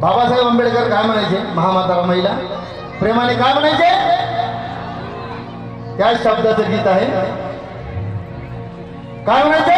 बाबासाहेब आंबेडकर काय म्हणायचे? महामाता महिला प्रेमाने काय म्हणायचे? त्या शब्दाचं गीत आहे. काय म्हणायचे?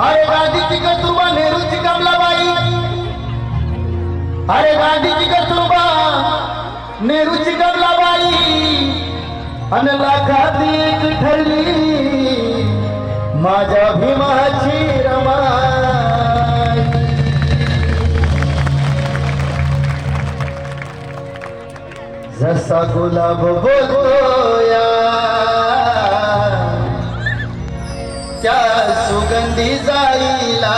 अरे गांधीची कस्तुरबा नेहरूची कमलाबाई, अरे गांधीची कस्तुरबा नेहरूची कमलाबाई, अन लाखात एक ठरली माझ्या भीमाची रमाई. जसा गुलाब बोलतोया त्या सुगंधी जाईला,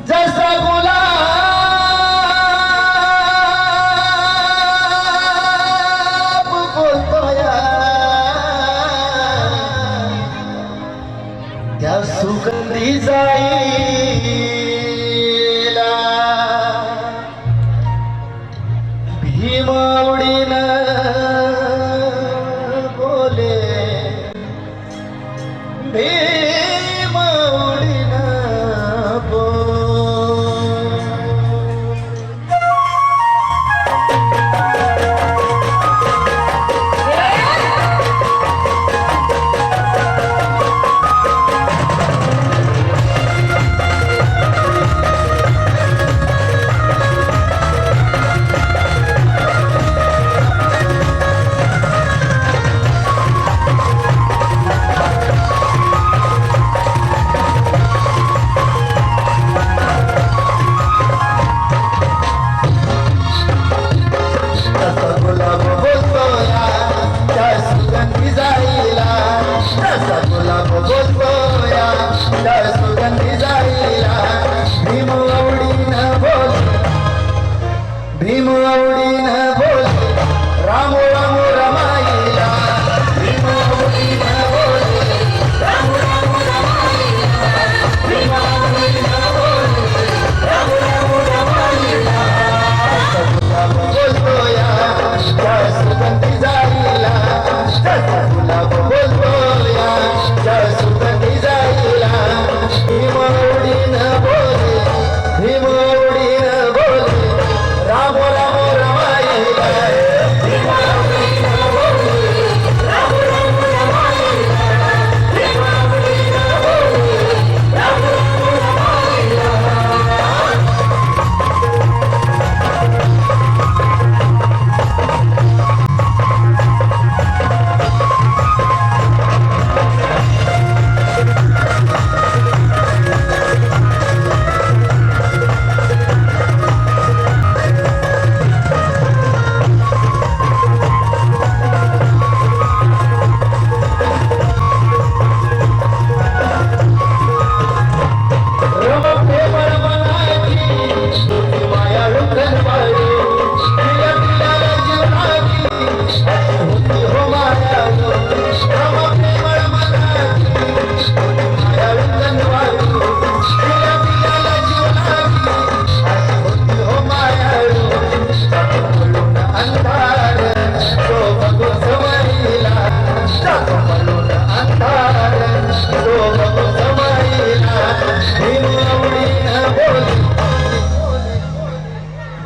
जसा गुलाब बोलतोया त्या सुगंधी जाईला, भीमावडीनं बोले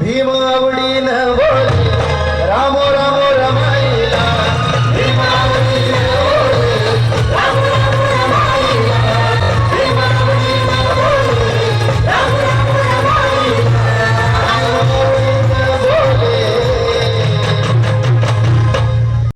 भीमावडीनं बोले रामो